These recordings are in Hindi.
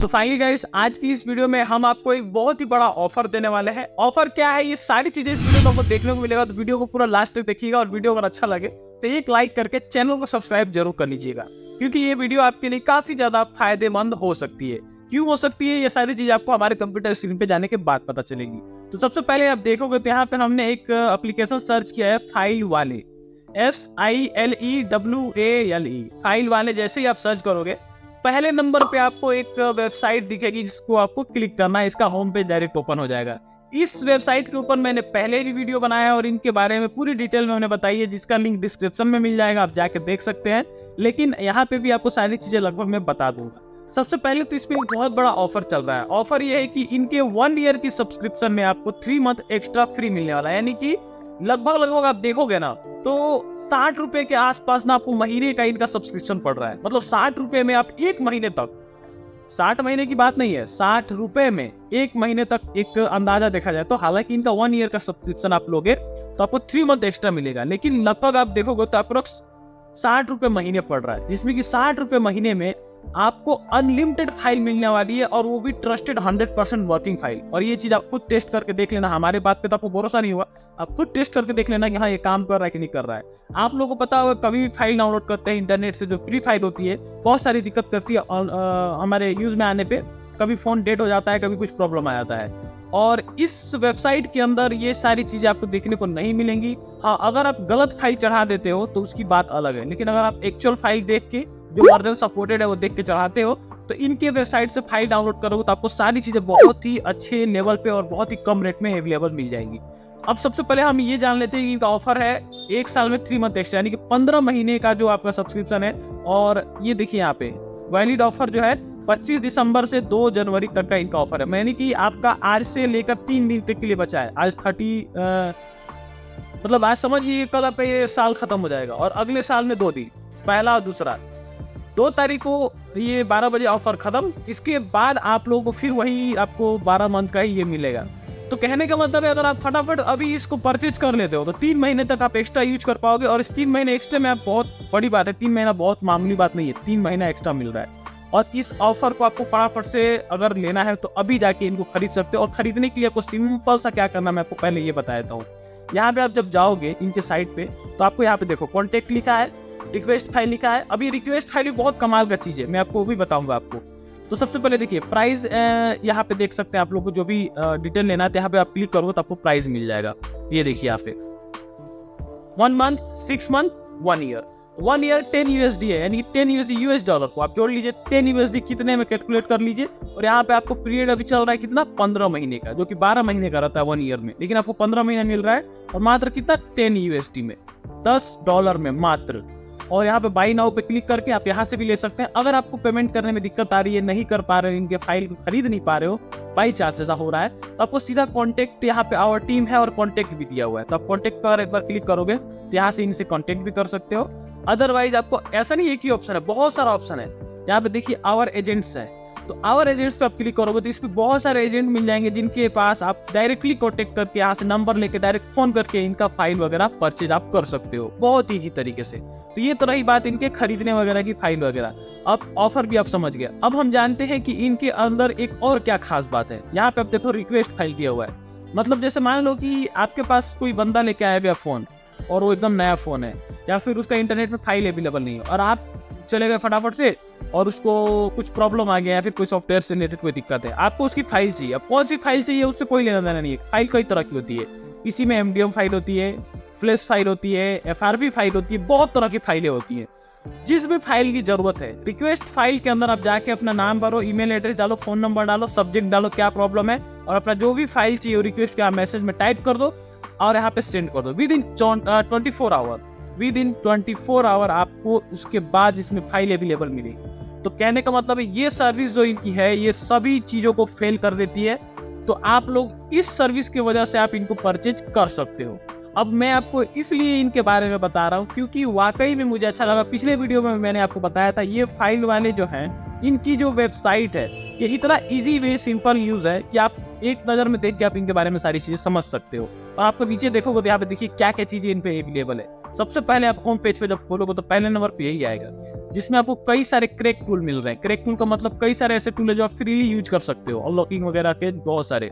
तो फाइनली गाइस, आज की इस वीडियो में हम आपको एक बहुत ही बड़ा ऑफर देने वाले हैं। ऑफर क्या है, ये सारी चीजें इस वीडियो में आपको देखने को मिलेगा। तो वीडियो को पूरा लास्ट तक देखिएगा और वीडियो अगर अच्छा लगे तो एक लाइक करके चैनल को सब्सक्राइब जरूर कर लीजिएगा, क्योंकि ये वीडियो आपके लिए काफी ज्यादा फायदेमंद हो सकती है। क्यों हो सकती है, ये सारी चीजें आपको हमारे कंप्यूटर स्क्रीन पे जाने के बाद पता चलेगी। तो सबसे पहले आप देखोगे तो यहाँ पे हमने एक एप्लीकेशन सर्च किया है, फाइल वाले, FILEWALE। फाइल वाले जैसे ही आप सर्च करोगे, पहले नंबर पे आपको एक वेबसाइट दिखेगी जिसको आपको क्लिक करना है। इसका होम पेज डायरेक्ट ओपन हो जाएगा। इस वेबसाइट के ऊपर मैंने पहले भी वीडियो बनाया है और इनके बारे में पूरी डिटेल में उन्हें बताई है, जिसका लिंक डिस्क्रिप्शन में मिल जाएगा, आप जाके देख सकते हैं। लेकिन यहाँ पे भी आपको सारी चीजें लगभग मैं बता दूंगा। सबसे पहले तो इसमें एक बहुत बड़ा ऑफर चल रहा है। ऑफर ये है कि इनके 1 ईयर की सब्सक्रिप्शन में आपको 3 मंथ एक्स्ट्रा फ्री मिलने वाला है। यानी कि लगभग आप देखोगे ना तो 60 रुपए के आसपास ना आपको महीने का इनका सब्सक्रिप्शन पड़ रहा है। मतलब 60 रुपए में आप एक महीने तक, 60 महीने की बात नहीं है, 60 रुपए में एक महीने तक एक अंदाजा देखा जाए तो। हालांकि इनका 1 ईयर का सब्सक्रिप्शन आप लोगे तो आपको 3 मंथ एक्स्ट्रा मिलेगा, लेकिन लगभग आप देखोगे तो अप्रोक्स 60 रुपए महीने पड़ रहा है, जिसमें कि 60 रुपए महीने में आपको अनलिमिटेड फाइल मिलने वाली है, और वो भी ट्रस्टेड 100% वर्किंग फाइल। और ये चीज आप खुद टेस्ट करके देख लेना, हमारे बात पे तो आपको भरोसा नहीं हुआ, आप खुद टेस्ट करके देख लेना कि हाँ ये काम कर रहा है कि नहीं कर रहा है। आप लोगों को पता होगा, कभी भी फाइल डाउनलोड करते हैं इंटरनेट से, जो फ्री फाइल होती है बहुत सारी दिक्कत करती है हमारे यूज में आने पे। कभी फोन डेड हो जाता है, कभी कुछ प्रॉब्लम आ जाता है, और इस वेबसाइट के अंदर ये सारी चीजें आपको देखने को नहीं मिलेंगी। हाँ, अगर आप गलत फाइल चढ़ा देते हो तो उसकी बात अलग है, लेकिन अगर आप एक्चुअल फाइल देख के, जो वर्जन सपोर्टेड है वो देख के चढ़ाते हो, तो इनके वेबसाइट से फाइल डाउनलोड करोगे तो आपको सारी चीजें बहुत ही अच्छे लेवल पे और बहुत ही कम रेट में अवेलेबल मिल जाएंगी। अब सबसे पहले हम ये जान लेते हैं कि इनका ऑफर है 1 साल में 3 मंथ एक्स्ट्रा, यानी कि 15 महीने का जो आपका सब्सक्रिप्शन है। और ये देखिए यहाँ पे वैलिड ऑफर जो है 25 दिसंबर से 2 जनवरी तक का इनका ऑफर है। यानी कि आपका आज से लेकर 3 दिन तक के लिए बचा है। आज 30 मतलब आज समझिए कल आपका ये साल खत्म हो जाएगा, और अगले साल में 2 दिन, पहला और दूसरा, 2 तारीख को ये 12 बजे ऑफर खत्म। इसके बाद आप लोगों को फिर वही आपको 12 मंथ का ही ये मिलेगा। तो कहने का मतलब है, अगर आप फटाफट अभी इसको परचेज कर लेते हो तो 3 महीने तक आप एक्स्ट्रा यूज कर पाओगे। और इस 3 महीने एक्स्ट्रा में आप, बहुत बड़ी बात है, 3 महीना बहुत मामूली बात नहीं है, 3 महीना एक्स्ट्रा मिल रहा है। और इस ऑफर को आपको फटाफट से अगर लेना है तो अभी जाके इनको खरीद सकते हो। और खरीदने के लिए आपको सिंपल सा क्या करना, मैं आपको पहले ये बता देता हूँ। यहाँ पे आप जब जाओगे इनके साइट पे तो आपको यहाँ पे देखो कॉन्टेक्ट लिखा है, रिक्वेस्ट फाइल लिखा है। अभी रिक्वेस्ट फाइल भी बहुत कमाल का चीज है, मैं आपको वो भी बताऊंगा आपको। तो सबसे पहले देखिए प्राइस, यहाँ पे देख सकते हैं आप लोग को जो भी डिटेल लेना है, यहाँ पे आप क्लिक करोगे तो आपको प्राइस मिल जाएगा। ये देखिए यहाँ पे 1 month, 6 month, 1 year. 1 year 10 USD है, यानी 10 USD US डॉलर को आप जोड़ लीजिए, 10 USD कितने में कैलकुलेट कर लीजिए। और यहाँ पे आपको पीरियड अभी चल रहा है कितना, 15 महीने का, जो कि 12 महीने का रहता है 1 ईयर में, लेकिन आपको 15 महीना मिल रहा है। और मात्र कितना, 10 USD में, $10 में मात्र। और यहाँ पे बाई नाउ पे क्लिक करके आप यहाँ से भी ले सकते हैं। अगर आपको पेमेंट करने में दिक्कत आ रही है, नहीं कर पा रहे हो, इनके फाइल को खरीद नहीं पा रहे हो, बाई चांस ऐसा हो रहा है, तो आपको सीधा कॉन्टेक्ट, यहाँ पे आवर टीम है और कॉन्टेक्ट भी दिया हुआ है, तो आप कॉन्टेक्ट पर एक बार क्लिक करोगे तो यहाँ से इनसे कॉन्टेक्ट भी कर सकते हो। अदरवाइज आपको ऐसा नहीं, एक ही ऑप्शन है, बहुत सारा ऑप्शन है। यहाँ पे देखिए आवर एजेंट्स है, तो आवर एजेंट्स पे आप क्लिक करोगे तो इसमें बहुत सारे एजेंट मिल जाएंगे, जिनके पास आप डायरेक्टली कॉन्टेक्ट करके, यहाँ से नंबर लेके डायरेक्ट फोन करके इनका फाइल वगैरह परचेज आप कर सकते हो बहुत ईजी तरीके से। तो ये तो रही बात इनके खरीदने वगैरह की, फाइल वगैरह। अब ऑफर भी आप समझ गए। अब हम जानते हैं कि इनके अंदर एक और क्या खास बात है। यहाँ पे आप देखो रिक्वेस्ट फाइल दिया हुआ है। मतलब जैसे मान लो कि आपके पास कोई बंदा लेके आया हुआ फोन, और वो एकदम नया फोन है, या फिर उसका इंटरनेट में फाइल अवेलेबल नहीं है, और आप चले गए फटाफट से और उसको कुछ प्रॉब्लम आ गया, या फिर कोई सॉफ्टवेयर से रिलेटेड कोई दिक्कत है, आपको उसकी फाइल चाहिए। अब कौन सी फाइल चाहिए उससे कोई लेना देना नहीं है। फाइल कई तरह की होती है, इसी में MDM फाइल होती है, फ्लैश फाइल होती है, FRP फाइल होती है, बहुत तरह की फाइलें होती हैं। जिस भी फाइल की जरूरत है, रिक्वेस्ट फाइल के अंदर आप जाके अपना नाम भरो, ईमेल एड्रेस डालो, फोन नंबर डालो, सब्जेक्ट डालो, क्या प्रॉब्लम है, और अपना जो भी फाइल चाहिए रिक्वेस्ट का मैसेज में टाइप कर दो और यहाँ पे सेंड कर दो। Within 24 hour, within 24 hour आपको उसके बाद इसमें फाइल अवेलेबल मिलेगी। तो कहने का मतलब है, ये सर्विस जो इनकी है, ये सभी चीजों को फेल कर देती है। तो आप लोग इस सर्विस की वजह से आप इनको परचेज कर सकते हो। अब मैं आपको इसलिए इनके बारे में बता रहा हूँ क्योंकि वाकई में मुझे अच्छा लगा। पिछले वीडियो में मैंने आपको बताया था, ये फाइल वाले जो हैं, इनकी जो वेबसाइट है, ये इतना इजी वे, सिंपल यूज है कि आप एक नजर में देख के आप इनके बारे में सारी चीजें समझ सकते हो। और आपको नीचे देखोगे तो यहाँ पे देखिए क्या क्या चीजें इन पे अवेलेबल है। सबसे पहले आप होम पेज पे जब खोलोगे तो पहले नंबर पे यही आएगा, जिसमें आपको कई सारे क्रैक टूल मिल रहे हैं। क्रैक टूल का मतलब कई सारे ऐसे टूल है जो आप फ्रीली यूज कर सकते हो, अनलॉकिंग वगैरह के बहुत सारे।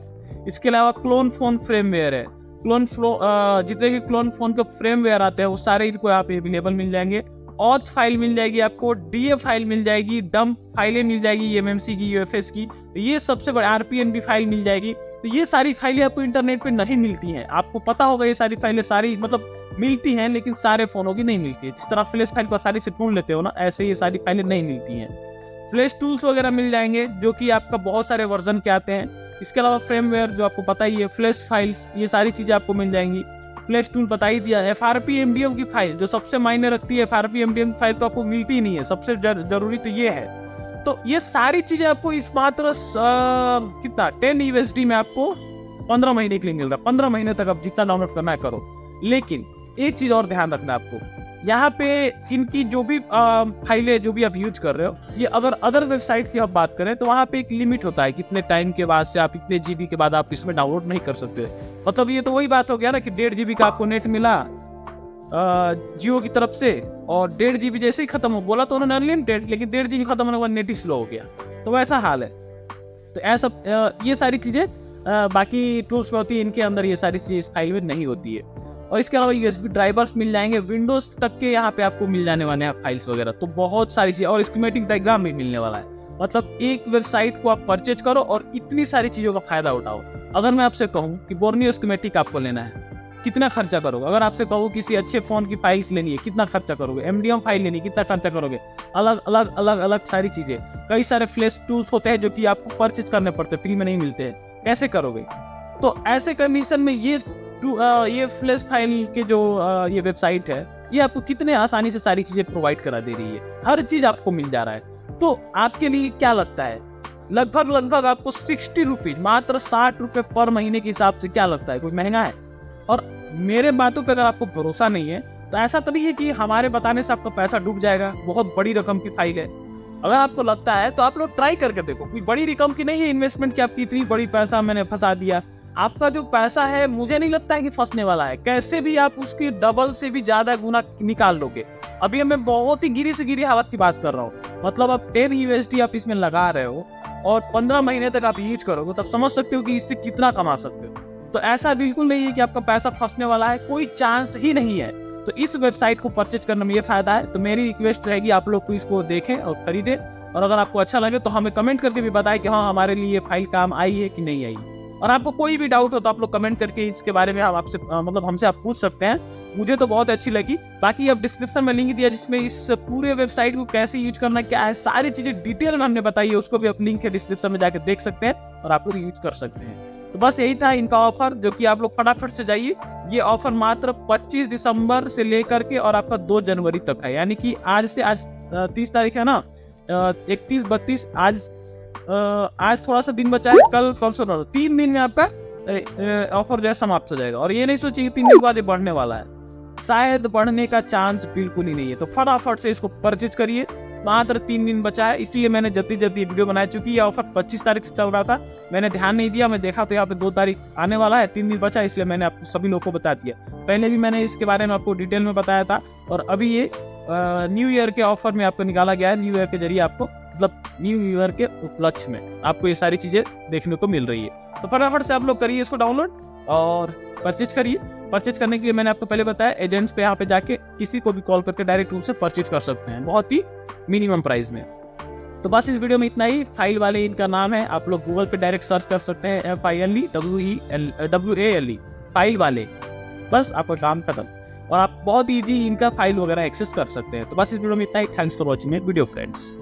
इसके अलावा क्लोन फोन फ्रेमवेयर है, जितने भी क्लोन फोन के फ्रेमवेयर आते हैं वो सारे इनको यहाँ पे अवेलेबल मिल जाएंगे। ऑथ फाइल मिल जाएगी आपको, डीए फाइल मिल जाएगी, डंप फाइलें मिल जाएगी, एमएमसी की, यूएफएस की, ये सबसे बड़ी आरपीएनबी फाइल मिल जाएगी। तो ये सारी फाइलें आपको इंटरनेट पे नहीं मिलती हैं, आपको पता होगा ये सारी फाइलें सारी मतलब मिलती हैं लेकिन सारे फोनों की नहीं मिलती है। जिस तरह फ्लैश फाइल को आसानी से ढूंढ लेते हो ना, ऐसे ये सारी फाइलें नहीं मिलती हैं। फ्लैश टूल्स वगैरह मिल जाएंगे जो कि आपका बहुत सारे वर्जन के आते हैं। इसके अलावा फ्रेमवेयर जो आपको पता ही है, फ्लैश फाइल्स, ये सारी चीजें आपको मिल जाएंगी। फ्लैश टूल बता ही दिया। एफआरपी एमडीएम की फाइल जो सबसे मायने रखती है, एफआरपी एमडीएम फाइल तो आपको मिलती ही नहीं है, सबसे जरूरी तो ये है। तो ये सारी चीजें आपको इस मात्र कितना 10 USD में आपको 15 महीने के लिए मिल रहा है। 15 महीने तक आप जितना डाउनलोड करना है करो। लेकिन एक चीज और ध्यान रखना आपको, यहाँ पे इनकी जो भी फाइलें जो भी आप यूज कर रहे हो, ये अगर अदर वेबसाइट की आप बात करें तो वहाँ पे एक लिमिट होता है, कितने टाइम के बाद से आप इतने जीबी के बाद आप इसमें डाउनलोड नहीं कर सकते। मतलब ये तो वही बात हो गया ना कि 1.5 GB का आपको नेट मिला जियो की तरफ से, और 1.5 GB जैसे ही खत्म हो, बोला तो उन्होंने अनलिमिटेड, लेकिन 1.5 GB खत्म होने के बाद नेट ही स्लो हो गया। तो वैसा हाल है। तो ऐसा ये सारी चीजें बाकी टूल्स में होती है, इनके अंदर ये सारी चीजें इस फाइल में नहीं होती है। और इसके अलावा USB ड्राइवर्स मिल जाएंगे, विंडोज तक के यहाँ पे आपको मिल जाने वाले हैं फाइल्स वगैरह। तो बहुत सारी चीजें, और स्कीमेटिक डायग्राम भी मिलने वाला है। मतलब एक वेबसाइट को आप परचेज करो और इतनी सारी चीजों का फायदा उठाओ। अगर मैं आपसे कहूँ कि बोर्नियो स्कीमेटिक आपको लेना है, कितना खर्चा करोगे? अगर आपसे कहूँ किसी अच्छे फोन की फाइल्स लेनी है, कितना खर्चा करोगे? एमडीएम फाइल लेनी है, कितना खर्चा करोगे? अलग अलग अलग अलग सारी चीजें, कई सारे फ्लैश टूल्स होते हैं जो कि आपको परचेज करने पड़ते हैं, फ्री में नहीं मिलते हैं। कैसे करोगे? तो ऐसे कंडीशन में ये फ्लैश फाइल के जो ये वेबसाइट है, ये आपको कितने आसानी से सारी चीजें प्रोवाइड करा दे रही है। हर चीज आपको मिल जा रहा है। तो आपके लिए क्या लगता है? लगभग आपको 60 रुपीज, मात्र 60 रुपए पर महीने के हिसाब से क्या लगता है? कोई महंगा है? और मेरे बातों पे अगर आपको भरोसा नहीं है तो ऐसा तो नहीं है कि हमारे बताने से आपका पैसा डूब जाएगा। बहुत बड़ी रकम की फाइल है। अगर आपको लगता है तो आप लोग ट्राई करके देखो। कोई बड़ी रकम की नहीं है इन्वेस्टमेंट की, आपकी इतनी बड़ी पैसा मैंने फंसा दिया। आपका जो पैसा है मुझे नहीं लगता है कि फंसने वाला है। कैसे भी आप उसकी डबल से भी ज्यादा गुना निकाल लोगे। अभी मैं बहुत ही गिरी से गिरी हालत की बात कर रहा हूँ। मतलब आप 10 USD आप इसमें लगा रहे हो और 15 महीने तक आप यूज करोगे, तब समझ सकते हो कि इससे कितना कमा सकते हो। तो ऐसा बिल्कुल नहीं है कि आपका पैसा फंसने वाला है, कोई चांस ही नहीं है। तो इस वेबसाइट को परचेज करने में ये फायदा है। तो मेरी रिक्वेस्ट रहेगी आप लोग को इसको देखें और खरीदें। और अगर आपको अच्छा लगे तो हमें कमेंट करके भी बताएं कि हाँ हमारे लिए ये फाइल काम आई है कि नहीं आई। और आपको कोई भी डाउट हो तो आप लोग कमेंट करके इसके बारे में हम आपसे मतलब हमसे आप पूछ सकते हैं। मुझे तो बहुत अच्छी लगी। बाकी अब डिस्क्रिप्शन में लिंक दिया जिसमें इस पूरे वेबसाइट को कैसे यूज करना, क्या है, सारी चीजें डिटेल में हमने बताई है। उसको भी आप लिंक है डिस्क्रिप्शन में जाकर देख सकते हैं और आप लोग यूज कर सकते हैं। तो बस यही था इनका ऑफर, जो कि आप लोग फटाफट से जाइए। ये ऑफर मात्र 25 दिसंबर से लेकर के और आपका 2 जनवरी तक है। यानी कि आज 30 तारीख है ना, 31, 32, आज थोड़ा सा दिन बचा है, कल परसों 3 दिन में आपका ऑफर जो है समाप्त हो जाएगा। और ये नहीं सोचिए 3 दिन बाद ये बढ़ने वाला है, शायद बढ़ने का चांस बिल्कुल ही नहीं है। तो फटाफट से इसको परचेज करिए, मात्र 3 दिन बचा है। इसलिए मैंने जल्दी वीडियो बनाया। चूंकि ये ऑफर 25 तारीख से चल रहा था, मैंने ध्यान नहीं दिया। मैं देखा तो यहाँ पे 2 तारीख आने वाला है, 3 दिन बचा, इसलिए मैंने आपको सभी लोगों को बता दिया। पहले भी मैंने इसके बारे में आपको डिटेल में बताया था। और अभी ये न्यू ईयर के ऑफर में आपको निकाला गया है। न्यू ईयर के जरिए आपको, मतलब न्यू ईयर के उपलक्ष्य में आपको ये सारी चीजें देखने को मिल रही है। तो फटाफट से आप लोग करिए इसको डाउनलोड और परचेज करिए। परचेज करने के लिए मैंने आपको पहले बताया, एजेंट्स पे यहाँ पे जाके किसी को भी कॉल करके डायरेक्ट रूप से परचेज कर सकते हैं, बहुत ही मिनिमम प्राइस में। तो बस इस वीडियो में इतना ही। फाइल वाले इनका नाम है, आप लोग गूगल पे डायरेक्ट सर्च कर सकते हैं, FILEWALE फाइल वाले। बस आपका काम खत्म और आप बहुत इजी इनका फाइल वगैरह एक्सेस कर सकते हैं। तो बस इस वीडियो में इतना ही। Thanks for watching video friends.